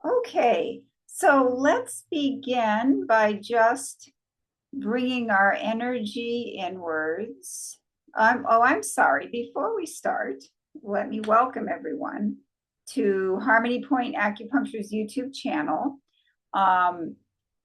Okay, so let's begin by just bringing our energy inwards. I'm sorry. Before we start, let me welcome everyone to Harmony Point Acupuncture's YouTube channel. Um,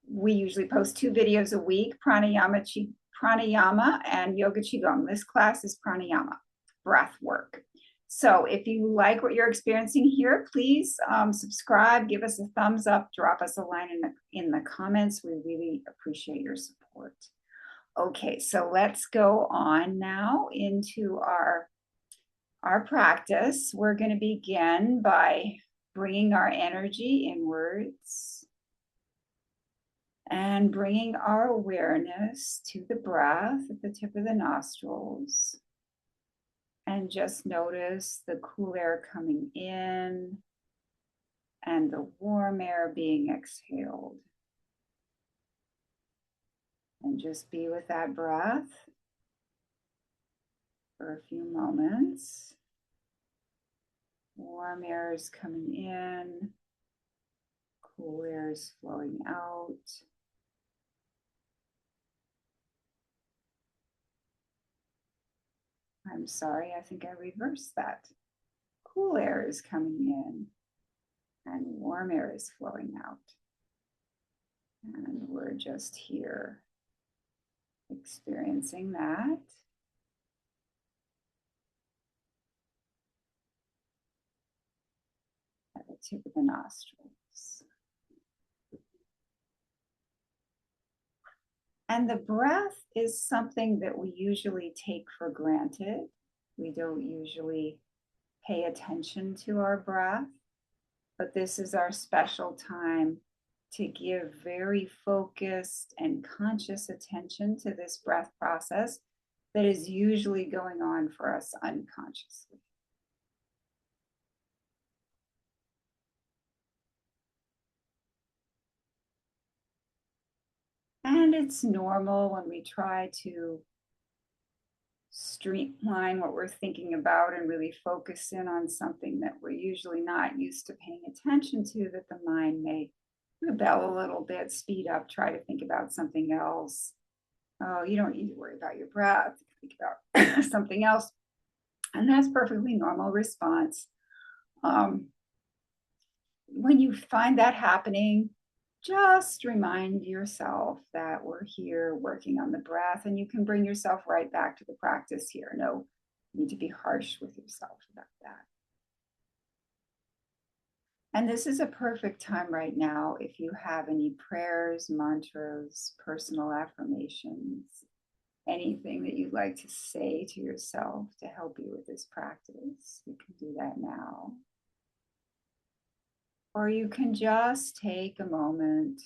we usually post 2 videos a week, pranayama and yoga qigong. This class is pranayama, breath work. So if you like what you're experiencing here, please subscribe, give us a thumbs up, drop us a line in the comments. We really appreciate your support. Okay, so let's go on now into our practice. We're going to begin by bringing our energy inwards and bringing our awareness to the breath at the tip of the nostrils. And just notice the cool air coming in and the warm air being exhaled. And just be with that breath for a few moments. Warm air is coming in, cool air is flowing out. I'm sorry, I think I reversed that. Cool air is coming in and warm air is flowing out. And we're just here experiencing that. At the tip of the nostrils. And the breath is something that we usually take for granted. We don't usually pay attention to our breath, but this is our special time to give very focused and conscious attention to this breath process that is usually going on for us unconsciously. And it's normal when we try to streamline what we're thinking about and really focus in on something that we're usually not used to paying attention to, that the mind may rebel a little bit, speed up, try to think about something else. Oh, you don't need to worry about your breath, think about something else. And that's perfectly normal response. When you find that happening, just remind yourself that we're here working on the breath, and you can bring yourself right back to the practice here. No need to be harsh with yourself about that. And this is a perfect time right now if you have any prayers, mantras, personal affirmations, anything that you'd like to say to yourself to help you with this practice. You can do that now. Or you can just take a moment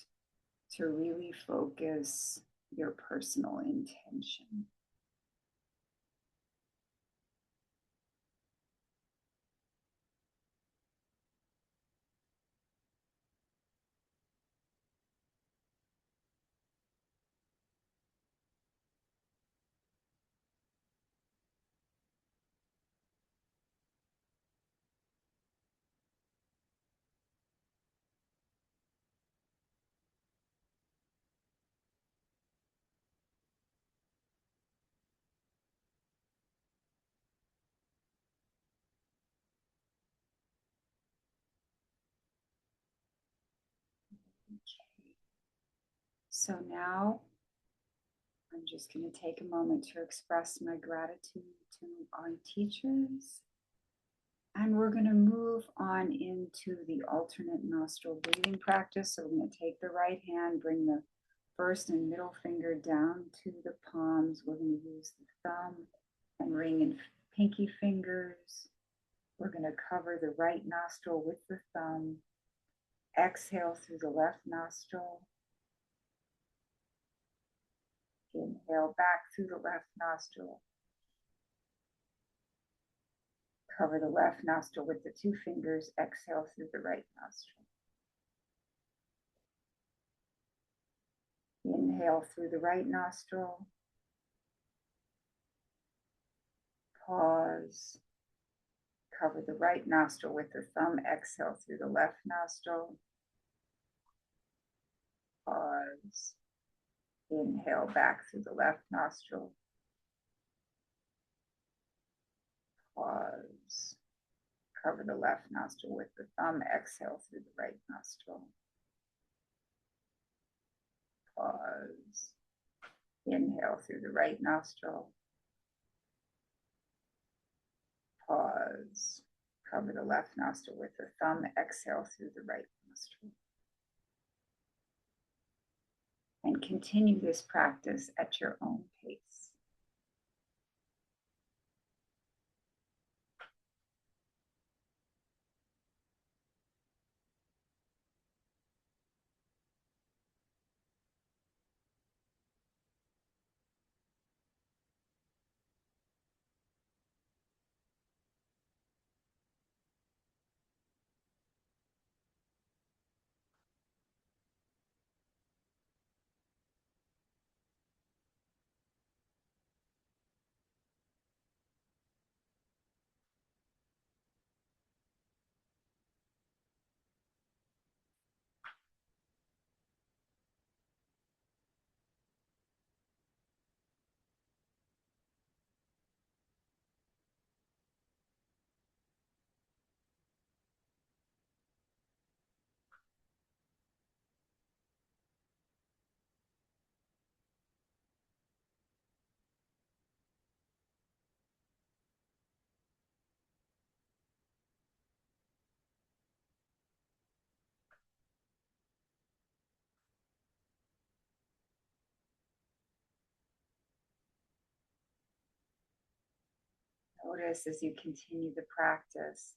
to really focus your personal intention. Okay. So now I'm just going to take a moment to express my gratitude to our teachers. And we're going to move on into the alternate nostril breathing practice. So we're going to take the right hand, bring the first and middle finger down to the palms. We're going to use the thumb and ring and pinky fingers. We're going to cover the right nostril with the thumb. Exhale through the left nostril. Inhale back through the left nostril. Cover the left nostril with the 2 fingers. Exhale through the right nostril. Inhale through the right nostril. Pause. Cover the right nostril with the thumb. Exhale through the left nostril. Pause. Inhale back through the left nostril. Pause. Cover the left nostril with the thumb. Exhale through the right nostril. Pause. Inhale through the right nostril. Pause. Cover the left nostril with the thumb. Exhale through the right nostril. And continue this practice at your own pace. Notice as you continue the practice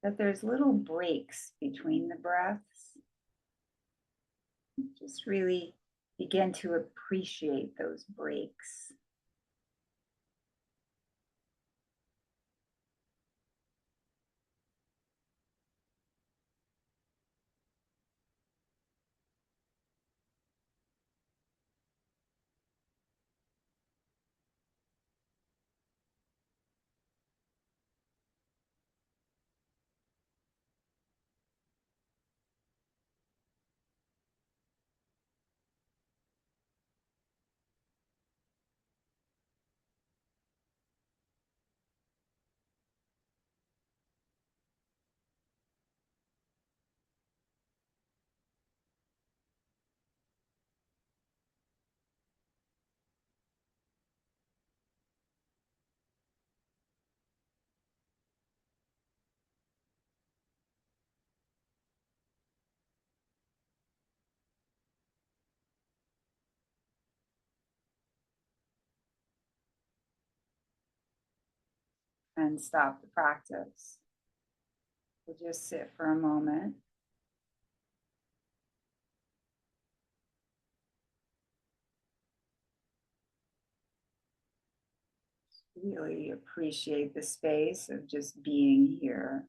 that there's little breaks between the breaths. Just really begin to appreciate those breaks. And stop the practice. We'll just sit for a moment. Really appreciate the space of just being here.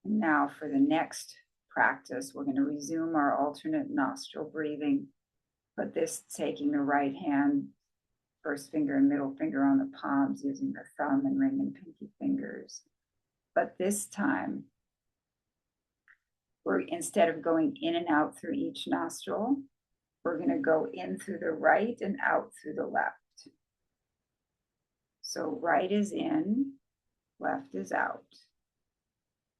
And now for the next practice, we're going to resume our alternate nostril breathing, but this taking the right hand, first finger and middle finger on the palms, using the thumb and ring and pinky fingers. But this time, we're, instead of going in and out through each nostril, we're going to go in through the right and out through the left. So right is in, left is out.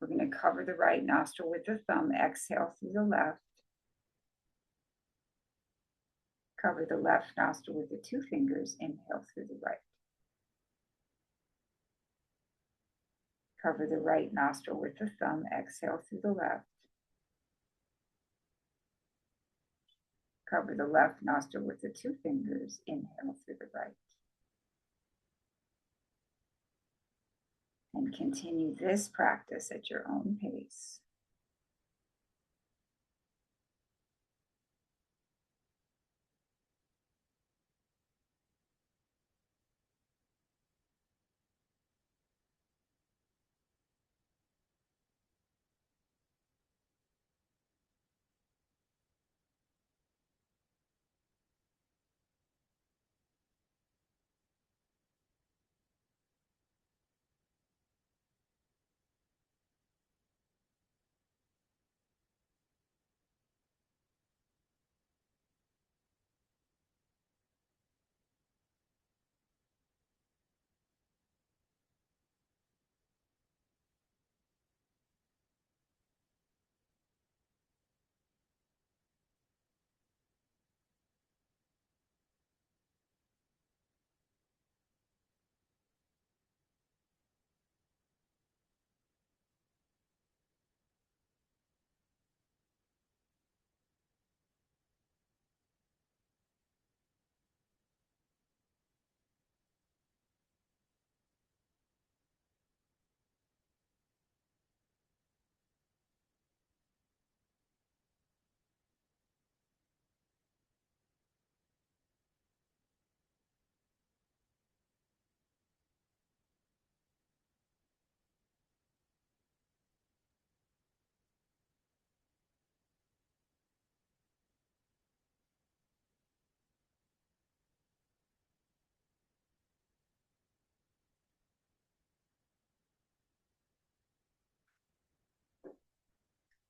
We're going to cover the right nostril with the thumb, exhale through the left. Cover the left nostril with the two fingers, inhale through the right. Cover the right nostril with the thumb, exhale through the left. Cover the left nostril with the two fingers, inhale through the right. And continue this practice at your own pace.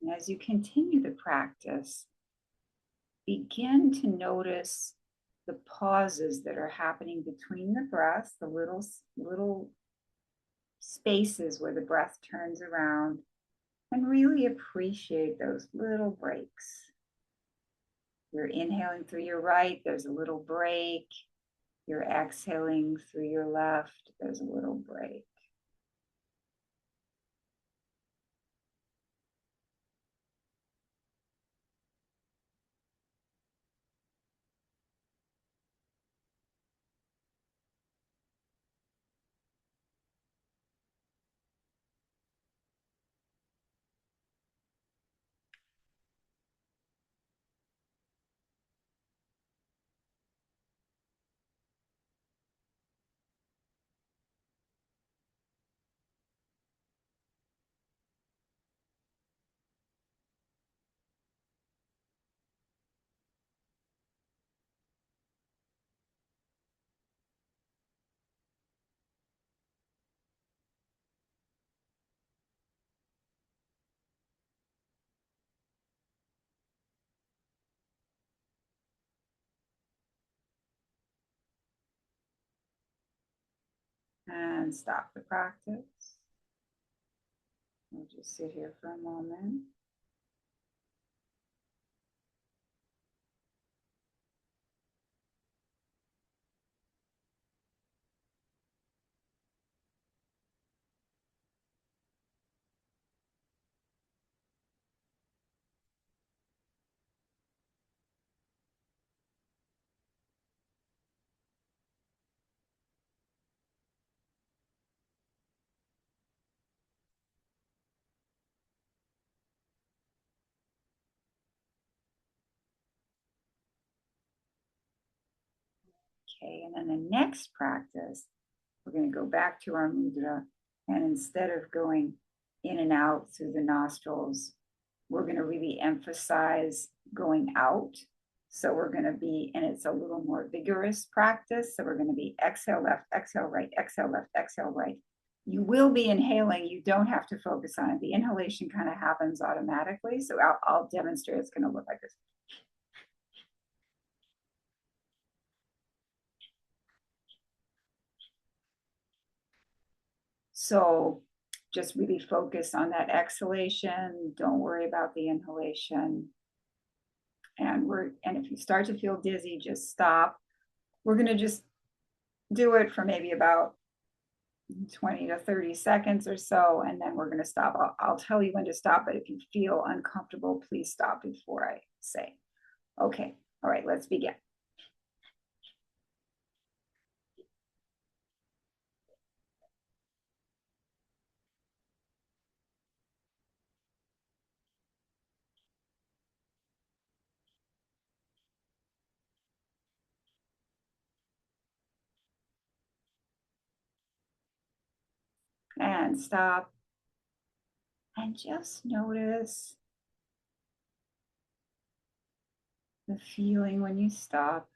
And as you continue the practice, begin to notice the pauses that are happening between the breaths, the little spaces where the breath turns around, and really appreciate those little breaks. You're inhaling through your right, there's a little break. You're exhaling through your left, there's a little break. And stop the practice. We'll just sit here for a moment. Okay, and then the next practice, we're going to go back to our mudra, and instead of going in and out through the nostrils, we're going to really emphasize going out. So we're going to be, and it's a little more vigorous practice. So we're going to be exhale left, exhale right, exhale left, exhale right. You will be inhaling. You don't have to focus on it. The inhalation kind of happens automatically. So I'll demonstrate. It's going to look like this. So just really focus on that exhalation. Don't worry about the inhalation. And if you start to feel dizzy, just stop. We're going to just do it for maybe about 20 to 30 seconds or so, and then we're going to stop. I'll tell you when to stop, but if you feel uncomfortable, please stop before I say. Okay, all right, let's begin. And stop. And just notice the feeling when you stop.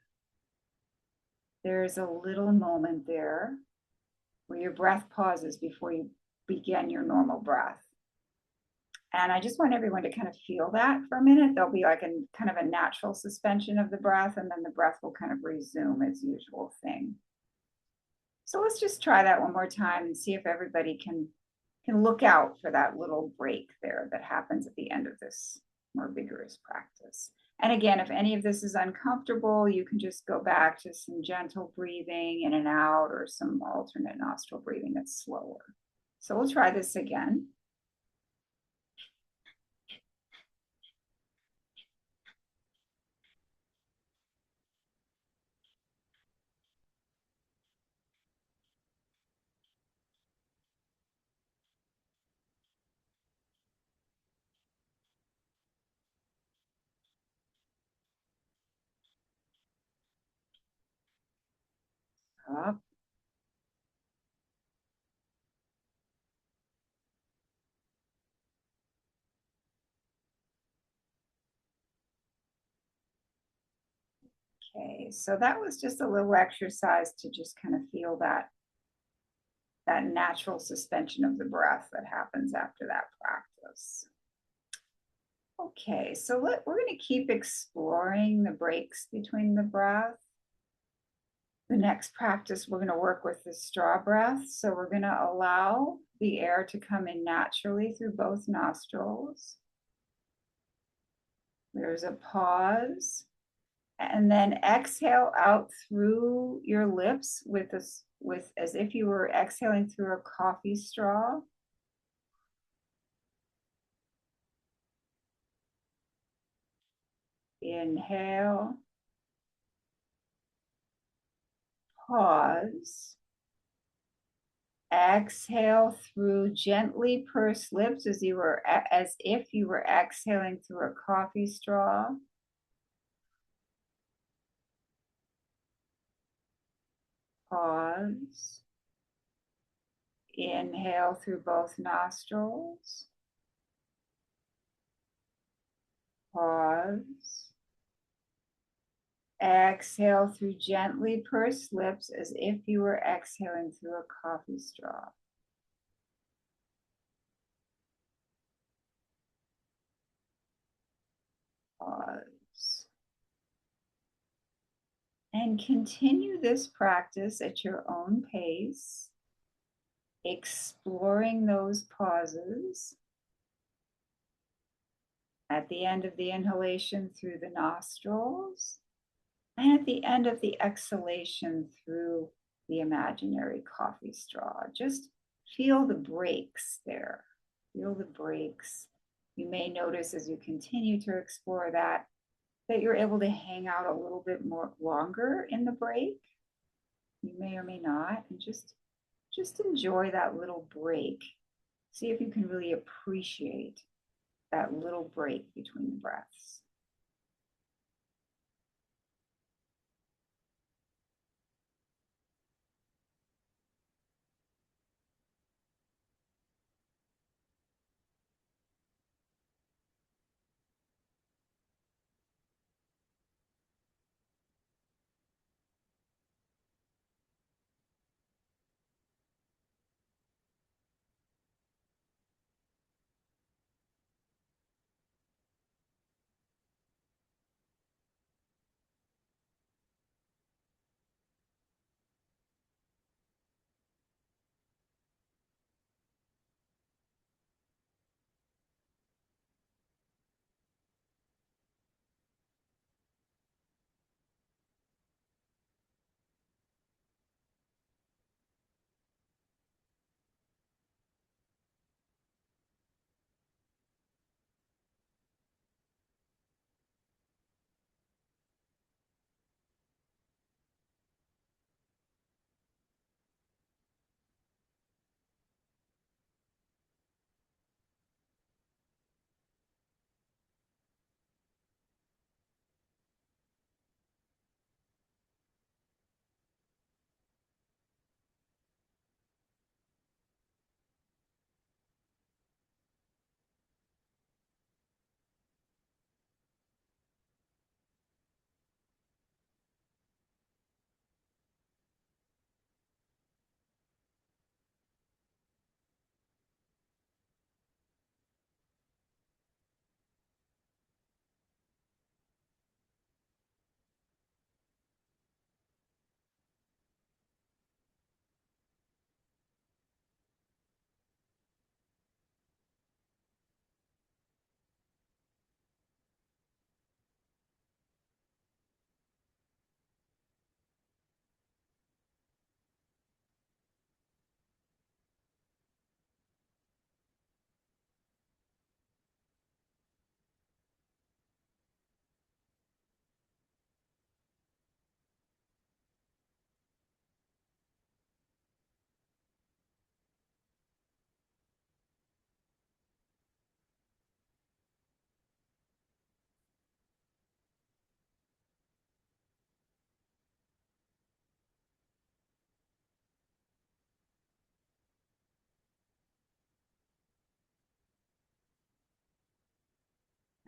There's a little moment there where your breath pauses before you begin your normal breath. And I just want everyone to kind of feel that for a minute. There'll be like a kind of a natural suspension of the breath, and then the breath will kind of resume its usual thing. So let's just try that one more time and see if everybody can look out for that little break there that happens at the end of this more vigorous practice. And again, if any of this is uncomfortable, you can just go back to some gentle breathing in and out, or some alternate nostril breathing that's slower. So we'll try this again. Up. Okay, so that was just a little exercise to just kind of feel that natural suspension of the breath that happens after that practice. Okay, so we're going to keep exploring the breaks between the breath. The next practice, we're going to work with the straw breath. So we're going to allow the air to come in naturally through both nostrils. There's a pause. And then exhale out through your lips with as if you were exhaling through a coffee straw. Inhale, pause. Exhale through gently pursed lips as if you were exhaling through a coffee straw. Pause. Inhale through both nostrils. Pause. Exhale through gently pursed lips as if you were exhaling through a coffee straw. Pause. And continue this practice at your own pace, exploring those pauses. At the end of the inhalation through the nostrils, and at the end of the exhalation through the imaginary coffee straw. Just feel the breaks there. Feel the breaks. You may notice as you continue to explore that you're able to hang out a little bit more longer in the break. You may or may not, and just enjoy that little break. See if you can really appreciate that little break between the breaths.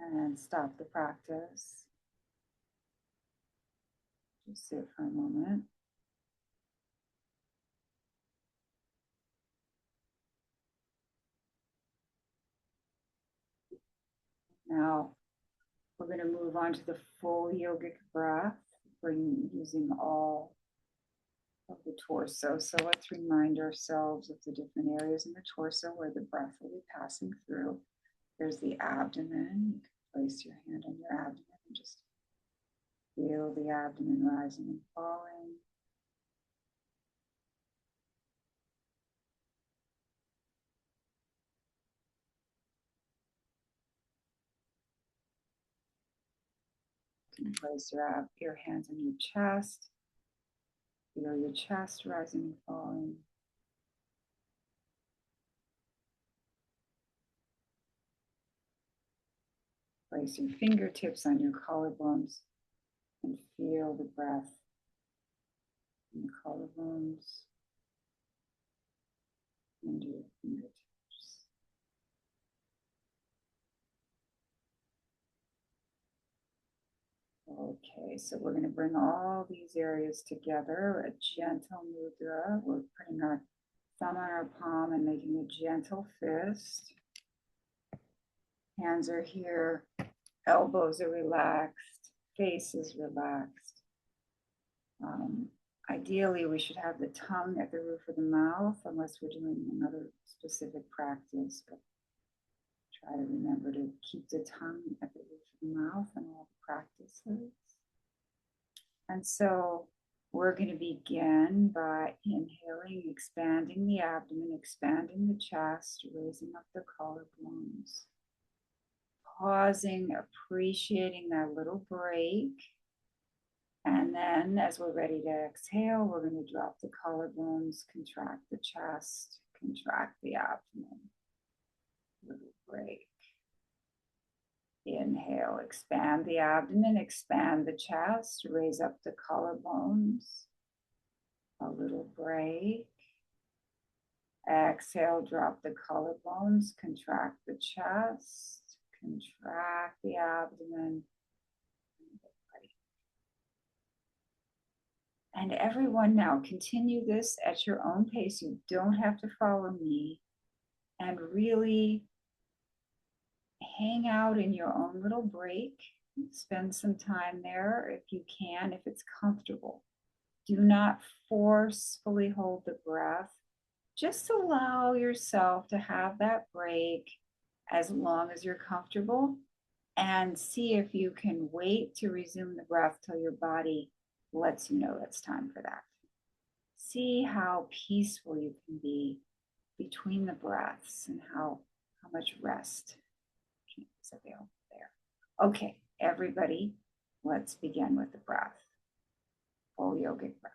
And then stop the practice. Just sit for a moment. Now we're going to move on to the full yogic breath, using all of the torso. So let's remind ourselves of the different areas in the torso where the breath will be passing through. There's the abdomen. You can place your hand on your abdomen and just feel the abdomen rising and falling. You can place your hands on your chest. Feel your chest rising and falling. Place your fingertips on your collarbones and feel the breath in the collarbones and your fingertips. Okay, so we're going to bring all these areas together, a gentle mudra. We're putting our thumb on our palm and making a gentle fist. Hands are here, elbows are relaxed, face is relaxed. Ideally, we should have the tongue at the roof of the mouth, unless we're doing another specific practice, but try to remember to keep the tongue at the roof of the mouth in all practices. And so we're going to begin by inhaling, expanding the abdomen, expanding the chest, raising up the collarbones. Pausing, appreciating that little break. And then as we're ready to exhale, we're going to drop the collarbones, contract the chest, contract the abdomen. Little break. Inhale, expand the abdomen, expand the chest, raise up the collarbones. A little break. Exhale, drop the collarbones, contract the chest, contract the abdomen. And everyone now continue this at your own pace. You don't have to follow me, and really hang out in your own little break. Spend some time there if you can, if it's comfortable. Do not forcefully hold the breath. Just allow yourself to have that break as long as you're comfortable, and see if you can wait to resume the breath till your body lets you know it's time for that. See how peaceful you can be between the breaths and how much rest is available there. Okay, everybody, let's begin with the breath. Full yogic breath.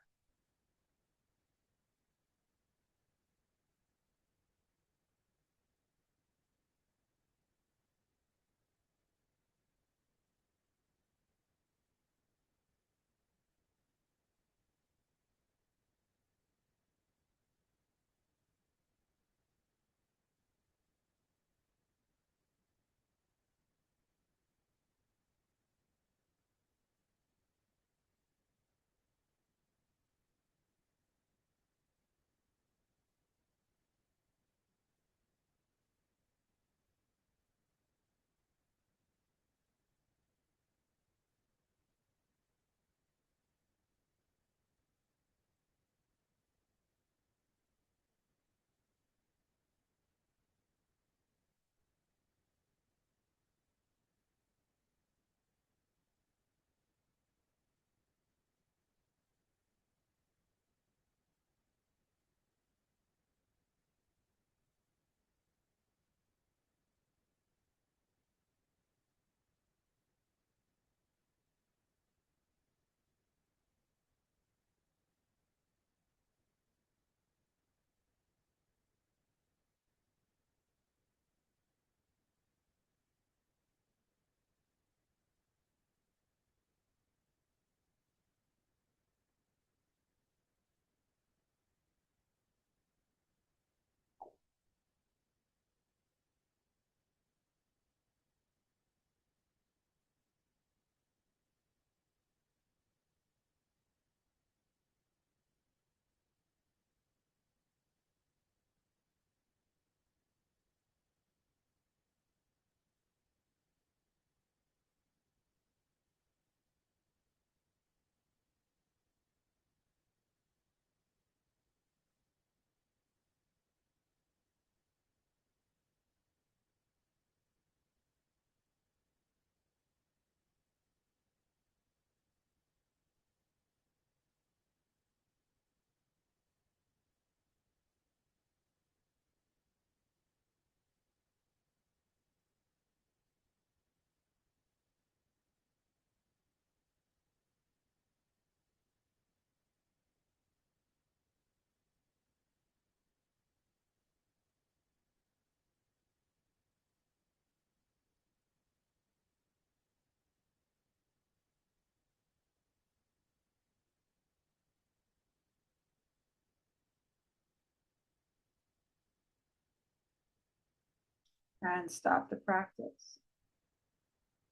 and stop the practice.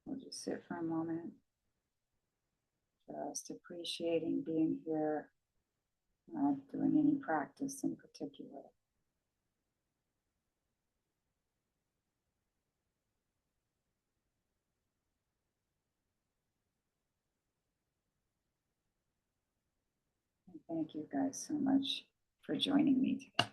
We'll just sit for a moment, just appreciating being here, not doing any practice in particular. And thank you guys so much for joining me today.